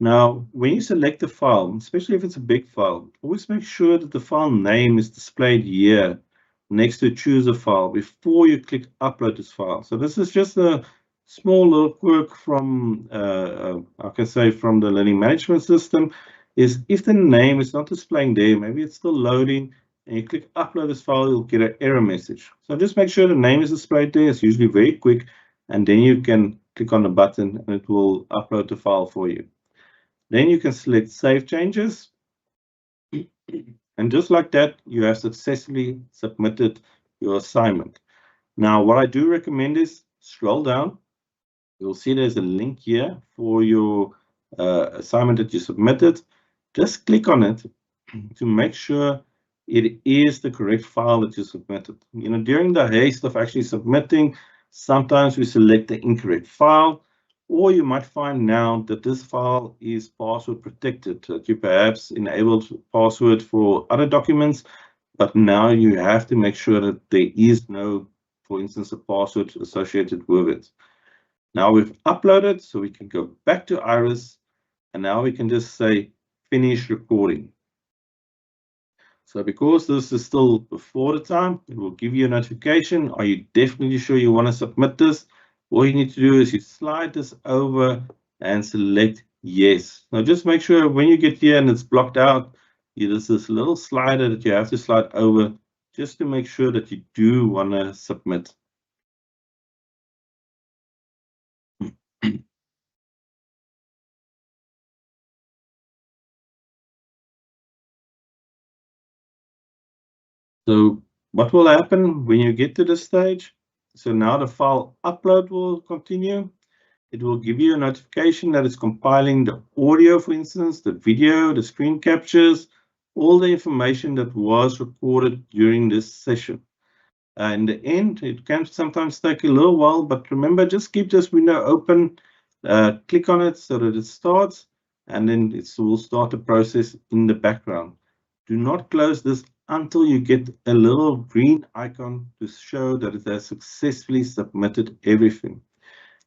Now, when you select the file, especially if it's a big file, always make sure that the file name is displayed here next to choose a file before you click upload this file. So this is just a small little quirk from, I can say, from the learning management system, is if the name is not displaying there, maybe it's still loading, and you click upload this file, you'll get an error message. So just make sure the name is displayed there. It's usually very quick, and then you can click on the button and it will upload the file for you. Then you can select Save Changes. And just like that, you have successfully submitted your assignment. Now, what I do recommend is scroll down. You'll see there's a link here for your assignment that you submitted. Just click on it to make sure it is the correct file that you submitted. During the haste of actually submitting, sometimes we select the incorrect file, or you might find now that this file is password protected, that you perhaps enabled password for other documents, but now you have to make sure that there is no, for instance, a password associated with it. Now we've uploaded, so we can go back to Iris, and now we can just say finish recording. So because this is still before the time, it will give you a notification. Are you definitely sure you want to submit this? All you need to do is you slide this over and select yes. Now just make sure when you get here and it's blocked out, there's this little slider that you have to slide over just to make sure that you do want to submit. So what will happen when you get to this stage? So now the file upload will continue. It will give you a notification that it's compiling the audio, for instance, the video, the screen captures, all the information that was recorded during this session. In the end, it can sometimes take a little while, but remember, just keep this window open, click on it so that it starts, and then it will start the process in the background. Do not close this until you get a little green icon to show that it has successfully submitted everything.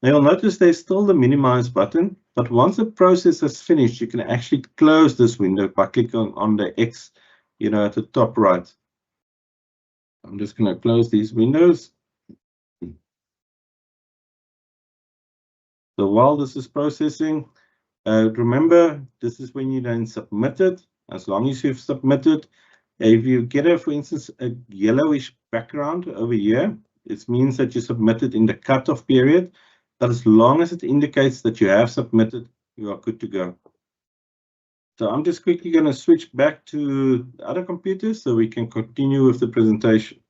Now you'll notice there's still the minimize button, but once the process has finished, you can actually close this window by clicking on the X, at the top right. I'm just going to close these windows. So while this is processing, remember, this is when you then submit it. As long as you've submitted, If you get a, for instance, a yellowish background over here, it means that you submitted in the cutoff period. But as long as it indicates that you have submitted, you are good to go. So I'm just quickly going to switch back to the other computer so we can continue with the presentation.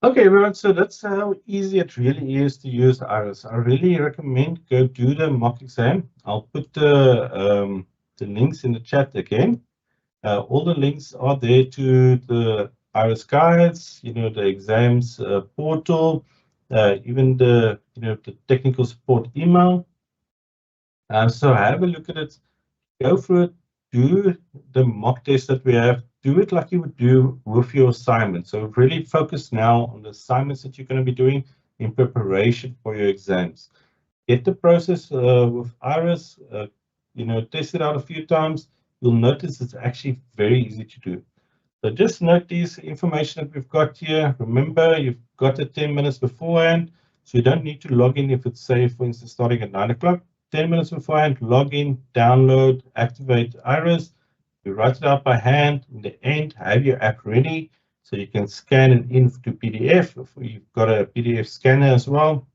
Okay, everyone, so that's how easy it really is to use Iris. I really recommend go do the mock exam. I'll put the links in the chat again. All the links are there to the Iris guides, the exams portal, even the the technical support email. So have a look at it, go through it, do the mock test that we have, do it like you would do with your assignment. So really focus now on the assignments that you're going to be doing in preparation for your exams. Get the process with Iris, test it out a few times. You'll notice it's actually very easy to do. So just note these information that we've got here. Remember, you've got it 10 minutes beforehand, so you don't need to log in if it's, say, for instance, starting at 9 o'clock. 10 minutes beforehand, log in, download, activate Iris. You write it out by hand. In the end, have your app ready so you can scan it in to PDF. If you've got a PDF scanner as well,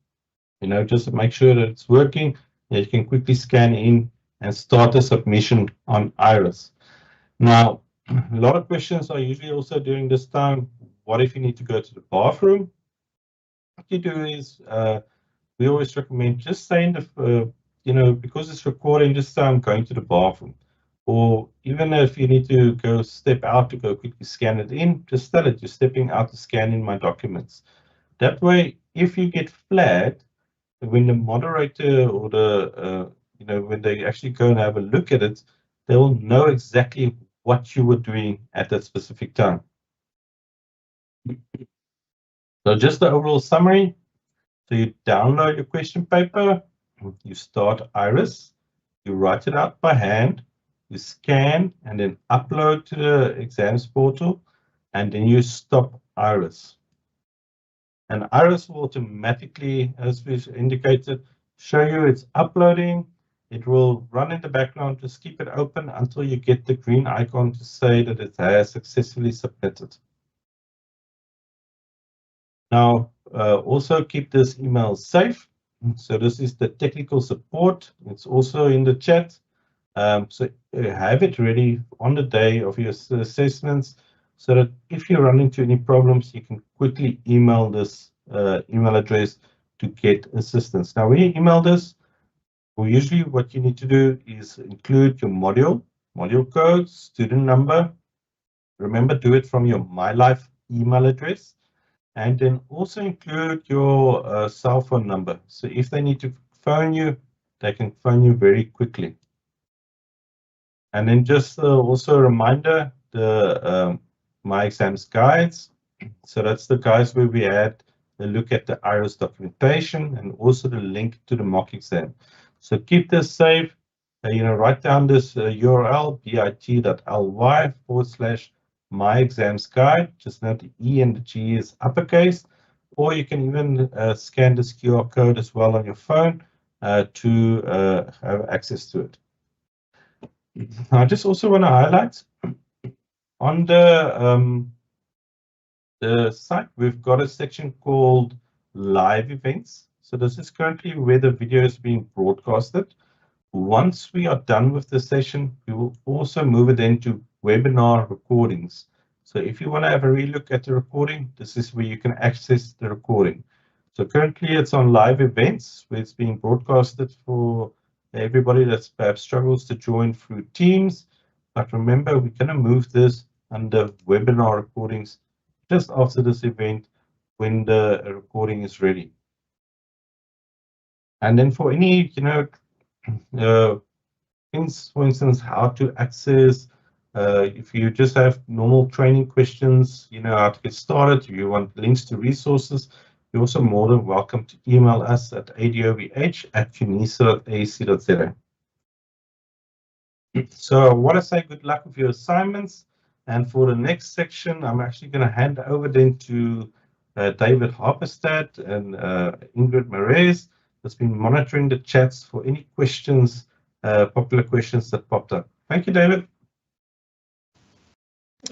just to make sure that it's working, you can quickly scan in and start a submission on Iris. Now, a lot of questions are usually also during this time, what if you need to go to the bathroom? What you do is, we always recommend just saying, because it's recording, just say I'm going to the bathroom. Or even if you need to go step out to go quickly scan it in, just tell it you're stepping out to scan in my documents. That way, if you get flagged, when the moderator or the, when they actually go and have a look at it, they will know exactly what you were doing at that specific time. So just the overall summary. So you download your question paper, you start Iris, you write it out by hand, you scan and then upload to the exams portal, and then you stop Iris. And Iris will automatically, as we've indicated, show you it's uploading. It will run in the background. Just keep it open until you get the green icon to say that it has successfully submitted. Now, also keep this email safe. So this is the technical support. It's also in the chat. So have it ready on the day of your assessments so that if you run into any problems, you can quickly email this email address to get assistance. Now, when you email this, well, usually what you need to do is include your module code, student number. Remember, do it from your MyLife email address. And then also include your cell phone number. So if they need to phone you, they can phone you very quickly. And then just also a reminder, the My Exams guides. So that's the guides where we had a look at the Iris documentation and also the link to the mock exam. So keep this safe. Write down this URL, bit.ly/myexamsguide. Just note the E and the G is uppercase. Or you can even scan this QR code as well on your phone to have access to it. I just also want to highlight on the site, we've got a section called live events. So this is currently where the video is being broadcasted. Once we are done with the session, we will also move it into webinar recordings. So if you want to have a relook at the recording, this is where you can access the recording. So currently it's on live events where it's being broadcasted for everybody that's perhaps struggles to join through Teams. But remember, we're going to move this under webinar recordings just after this event when the recording is ready. And then for any, things, for instance, how to access If you just have normal training questions, you know how to get started, if you want links to resources, you're also more than welcome to email us at adovh@funisa.ac.za. So I want to say good luck with your assignments. And for the next section, I'm actually going to hand over then to David Harperstad and Ingrid Marais, that's been monitoring the chats for any questions, popular questions that popped up. Thank you, David.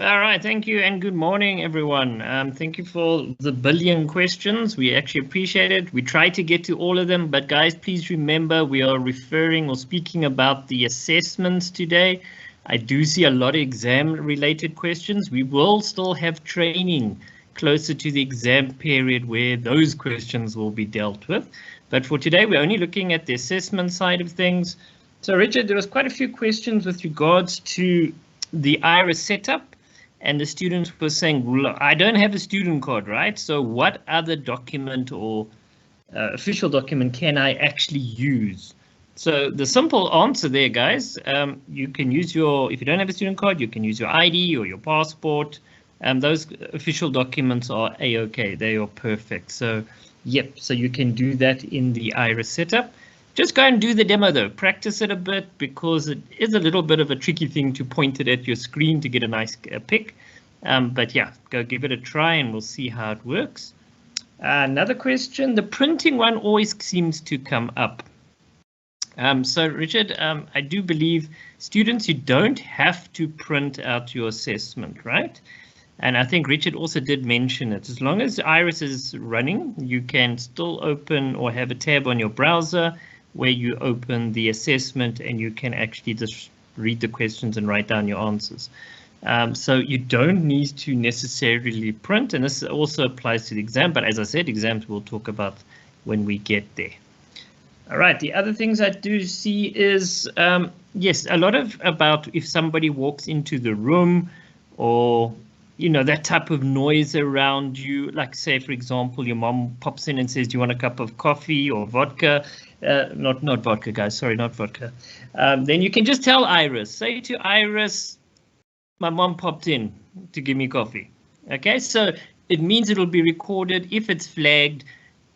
All right, thank you, and good morning, everyone. Thank you for the billion questions. We actually appreciate it. We try to get to all of them, but guys, please remember we are referring or speaking about the assessments today. I do see a lot of exam-related questions. We will still have training closer to the exam period where those questions will be dealt with. But for today, we're only looking at the assessment side of things. So, Richard, there was quite a few questions with regards to the IRIS setup. And the students were saying, well, I don't have a student card, right? So what other document or official document can I actually use? So the simple answer there, guys, you can use if you don't have a student card, you can use your ID or your passport. Those official documents are A-OK, they are perfect. So, yep, so you can do that in the IRIS setup. Just go and do the demo though, practice it a bit because it is a little bit of a tricky thing to point it at your screen to get a nice pic. But yeah, go give it a try and we'll see how it works. Another question, the printing one always seems to come up. So Richard, I do believe students, you don't have to print out your assessment, right? And I think Richard also did mention it. As long as IRIS is running, you can still open or have a tab on your browser where you open the assessment and you can actually just read the questions and write down your answers. So you don't need to necessarily print, and this also applies to the exam, but as I said, exams we'll talk about when we get there. All right, the other things I do see is, yes, a lot about if somebody walks into the room or you know, that type of noise around you, like say, for example, your mom pops in and says, do you want a cup of coffee or vodka? Not vodka, guys. Sorry, not vodka. Then you can just tell Iris, say to Iris, my mom popped in to give me coffee. OK, so it means it will be recorded. If it's flagged,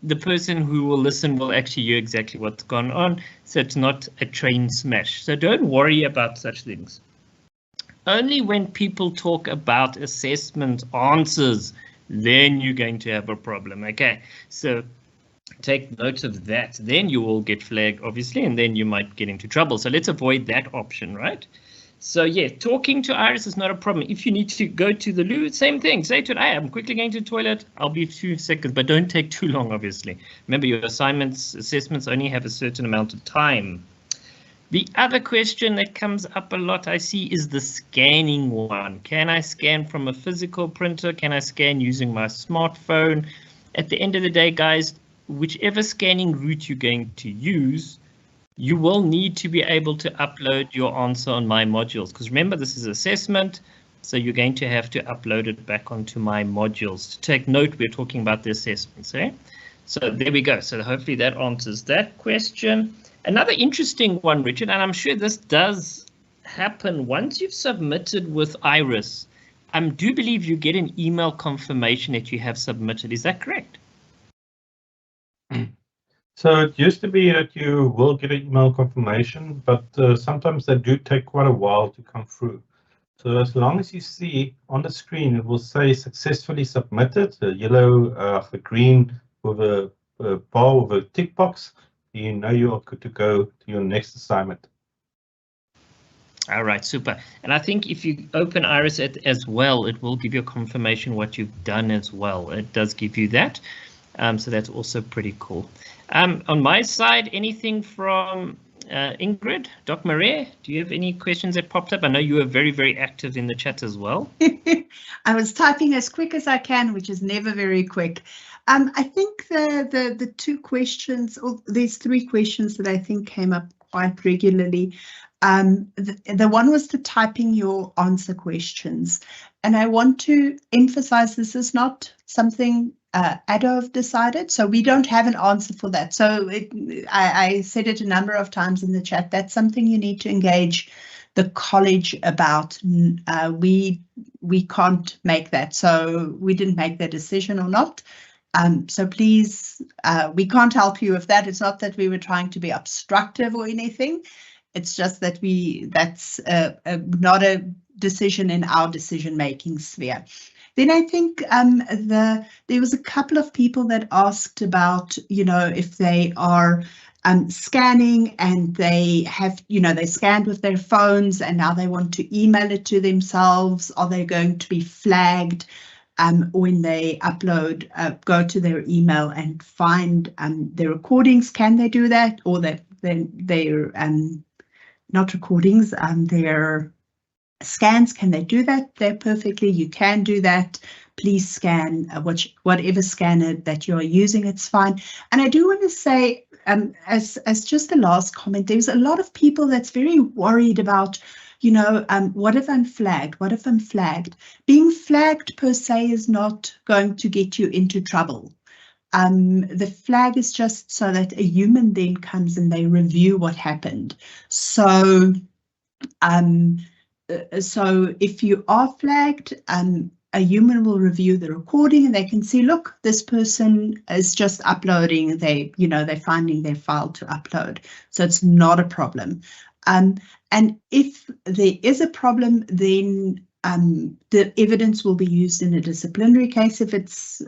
the person who will listen will actually hear exactly what's gone on. So it's not a train smash. So don't worry about such things. Only when people talk about assessment answers, then you're going to have a problem. OK, so take note of that. Then you will get flagged, obviously, and then you might get into trouble. So let's avoid that option, right? So yeah, talking to Iris is not a problem. If you need to go to the loo, same thing. Say to it, I'm quickly going to the toilet. I'll be 2 seconds, but don't take too long, obviously. Remember, your assessments only have a certain amount of time. The other question that comes up a lot I see is the scanning one. Can I scan from a physical printer? Can I scan using my smartphone? At the end of the day, guys, whichever scanning route you're going to use, you will need to be able to upload your answer on my modules. Because remember, this is assessment, so you're going to have to upload it back onto my modules. To take note, we're talking about the assessments, eh? So there we go. So hopefully that answers that question. Another interesting one, Richard, and I'm sure this does happen once you've submitted with Iris. I do believe you get an email confirmation that you have submitted. Is that correct? So it used to be that you will get an email confirmation, but sometimes they do take quite a while to come through. So as long as you see on the screen, it will say successfully submitted, the yellow, the green with a bar with a tick box. You know you are good to go to your next assignment. All right, super. And I think if you open Iris as well, it will give you a confirmation what you've done as well. It does give you that. So that's also pretty cool. On my side, anything from Ingrid, Doc Maria, do you have any questions that popped up? I know you were very, very active in the chat as well. I was typing as quick as I can, which is never very quick. I think the two questions, or there's three questions that I think came up quite regularly. The one was the typing your answer questions. And I want to emphasize this is not something ADOV decided, so we don't have an answer for that. So I said it a number of times in the chat, that's something you need to engage the college about we can't make that. So we didn't make that decision or not. So please, we can't help you with that. It's not that we were trying to be obstructive or anything. It's just that that's not a decision in our decision-making sphere. Then I think there was a couple of people that asked about, if they are scanning and they have, they scanned with their phones and now they want to email it to themselves. Are they going to be flagged when they upload, go to their email and find their recordings? Can they do that? Or they're not recordings, their scans, can they do that? They're perfectly, you can do that. Please scan whatever scanner that you're using, it's fine. And I do want to say, as just a last comment, there's a lot of people that's very worried about, what if I'm flagged? What if I'm flagged? Being flagged per se is not going to get you into trouble. The flag is just so that a human then comes and they review what happened. So if you are flagged, a human will review the recording and they can see, look, this person is just uploading. They're finding their file to upload. So it's not a problem. And if there is a problem, then the evidence will be used in a disciplinary case if it's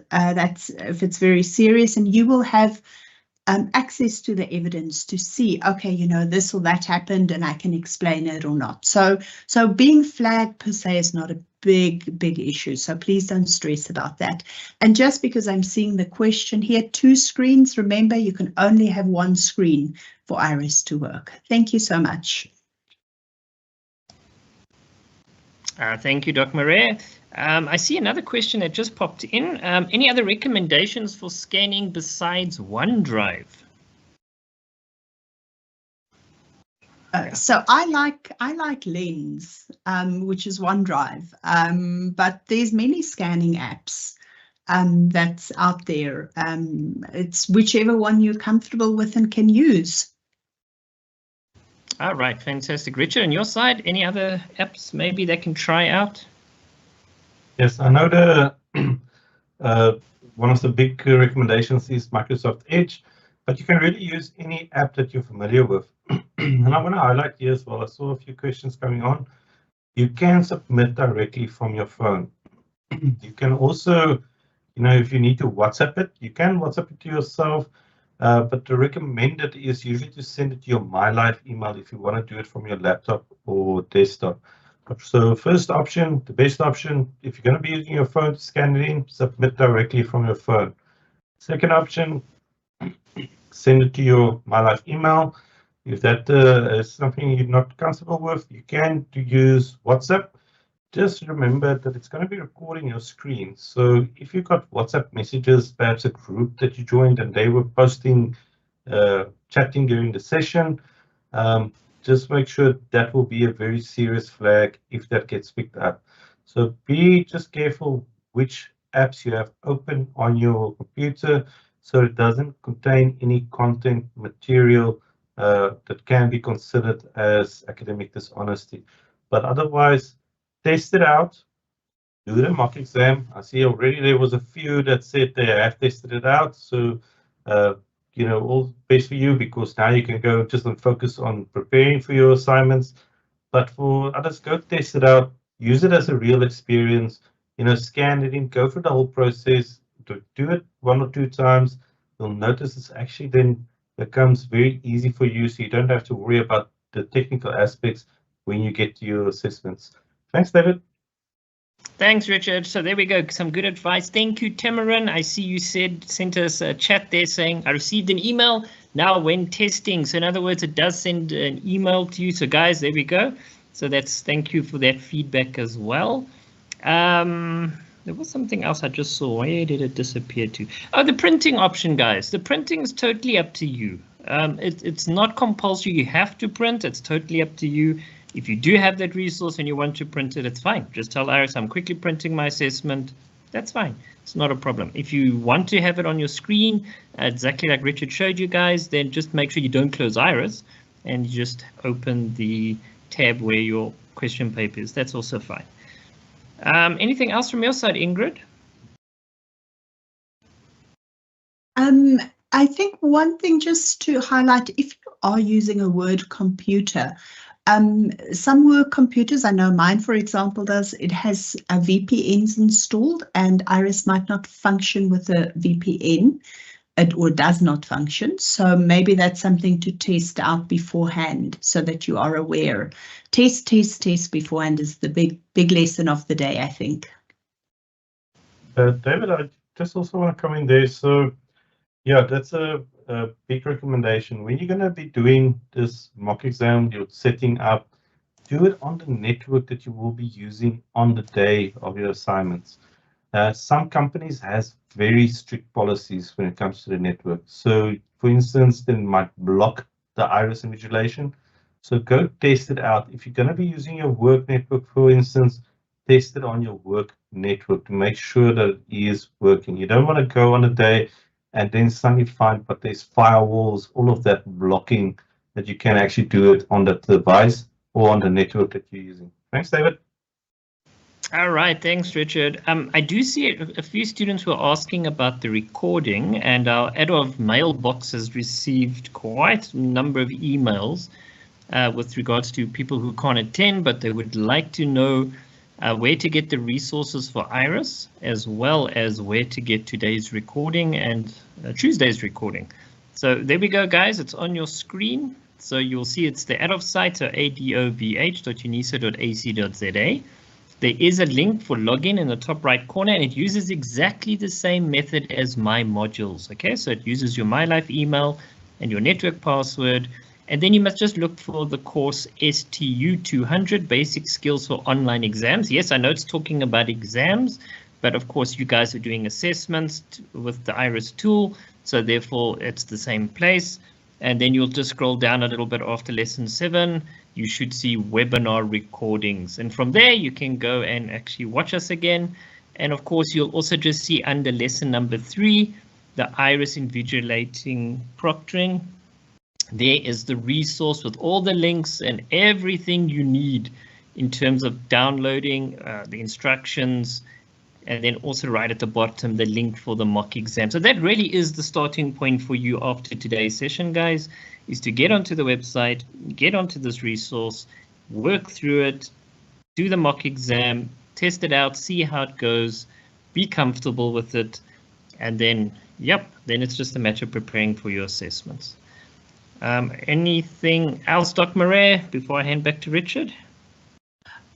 very serious, and you will have access to the evidence to see, okay, this or that happened and I can explain it or not. So being flagged per se is not a big issue. So please don't stress about that. And just because I'm seeing the question here, 2 screens, remember you can only have 1 screen for IRIS to work. Thank you so much. Thank you, Dr. Marais. I see another question that just popped in. Any other recommendations for scanning besides OneDrive? So I like Lens, which is OneDrive, but there's many scanning apps that's out there. It's whichever one you're comfortable with and can use. All right, fantastic. Richard, on your side, any other apps maybe that can try out? Yes, I know one of the big recommendations is Microsoft Edge, but you can really use any app that you're familiar with. And I want to highlight here as well, I saw a few questions coming on. You can submit directly from your phone. You can also, if you need to WhatsApp it, you can WhatsApp it to yourself. But the recommended is usually to send it to your MyLife email if you want to do it from your laptop or desktop. So first option, the best option, if you're going to be using your phone to scan it in, submit directly from your phone. Second option, send it to your MyLife email. If that is something you're not comfortable with, you can use WhatsApp. Just remember that it's going to be recording your screen. So if you've got WhatsApp messages, perhaps a group that you joined and they were posting, chatting during the session, just make sure that will be a very serious flag if that gets picked up. So be just careful which apps you have open on your computer so it doesn't contain any content material that can be considered as academic dishonesty. But otherwise, test it out, do the mock exam. I see already there was a few that said they have tested it out. So, all best for you, because now you can go just and focus on preparing for your assignments. But for others, go test it out, use it as a real experience, scan it in, go through the whole process, do it 1 or 2 times. You'll notice it's actually then becomes very easy for you. So you don't have to worry about the technical aspects when you get to your assessments. Thanks, David. Thanks, Richard. So there we go. Some good advice. Thank you, Tamarin. I see you sent us a chat there saying, I received an email now when testing. So in other words, it does send an email to you. So guys, there we go. So thank you for that feedback as well. There was something else I just saw. Where did it disappear to? Oh, the printing option, guys. The printing is totally up to you. It's not compulsory. You have to print. It's totally up to you. If you do have that resource and you want to print it, it's fine. Just tell Iris, I'm quickly printing my assessment. That's fine. It's not a problem. If you want to have it on your screen, exactly like Richard showed you guys, then just make sure you don't close Iris and you just open the tab where your question paper is. That's also fine. Anything else from your side, Ingrid? I think one thing just to highlight, if you are using a Word computer, some work computers, I know mine, for example, does, it has VPNs installed, and Iris might not function with a VPN, or does not function. So maybe that's something to test out beforehand so that you are aware. Test beforehand is the big lesson of the day, I think. David, I just also want to come in there. So yeah, that's a big recommendation. When you're going to be doing this mock exam, you're setting up, do it on the network that you will be using on the day of your assignments. Some companies has very strict policies when it comes to the network. So for instance, they might block the iris invigilation. So go test it out. If you're going to be using your work network, for instance, test it on your work network to make sure that it is working. You don't want to go on a day and then suddenly find, but there's firewalls, all of that blocking that you can actually do it on the device or on the network that you're using. Thanks, David. All right, thanks, Richard. I do see a few students were asking about the recording, and our Adov mailbox has received quite a number of emails with regards to people who can't attend, but they would like to know where to get the resources for Iris, as well as where to get today's recording and Tuesday's recording. So there we go, guys. It's on your screen. So you'll see it's the Adov site, so adovh.unisa.ac.za. There is a link for login in the top right corner, and it uses exactly the same method as my modules. Okay, so it uses your MyLife email and your network password. And then you must just look for the course STU 200, Basic Skills for Online Exams. Yes, I know it's talking about exams, but of course you guys are doing assessments with the Iris tool, so therefore it's the same place. And then you'll just scroll down a little bit after lesson 7. You should see webinar recordings. And from there you can go and actually watch us again. And of course you'll also just see under lesson number 3, the Iris Invigilating Proctoring. There is the resource with all the links and everything you need in terms of downloading the instructions, and then also right at the bottom, the link for the mock exam. So that really is the starting point for you after today's session, guys, is to get onto the website, get onto this resource, work through it, do the mock exam, test it out, see how it goes, be comfortable with it, and then, yep, then it's just a matter of preparing for your assessments. Anything else, Dr. Murray, before I hand back to Richard?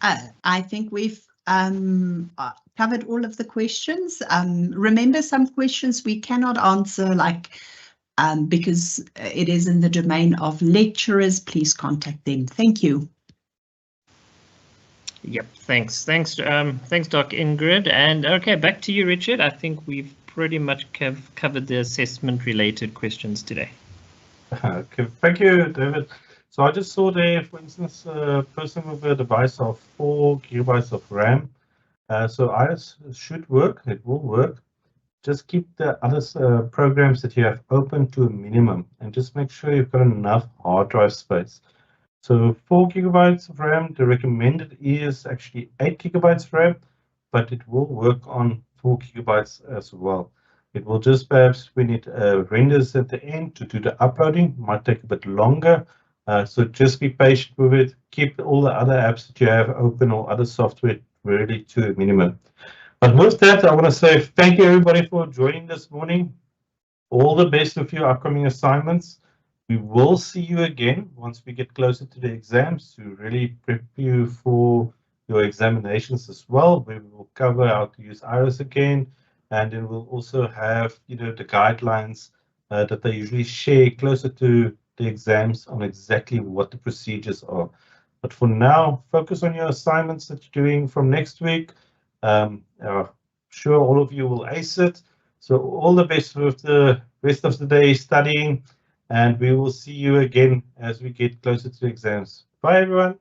I think we've covered all of the questions. Remember, some questions we cannot answer, like because it is in the domain of lecturers. Please contact them. Thank you. Yep, thanks, Doc Ingrid. And okay, back to you, Richard. I think we've pretty much covered the assessment-related questions today. Okay, thank you, David. So I just saw there, for instance, a person with a device of 4 gigabytes of RAM. So Iris should work, it will work. Just keep the other programs that you have open to a minimum, and just make sure you've got enough hard drive space. So 4 gigabytes of RAM, the recommended is actually 8 gigabytes of RAM, but it will work on 4 gigabytes as well. It will just perhaps, when it renders at the end to do the uploading, might take a bit longer. So just be patient with it. Keep all the other apps that you have open or other software really to a minimum. But with that, I want to say thank you everybody for joining this morning. All the best with your upcoming assignments. We will see you again once we get closer to the exams to really prep you for your examinations as well. We will cover how to use Iris again. And then we'll also have, the guidelines that they usually share closer to the exams on exactly what the procedures are. But for now, focus on your assignments that you're doing from next week. Sure, all of you will ace it. So all the best with the rest of the day studying, and we will see you again as we get closer to the exams. Bye, everyone.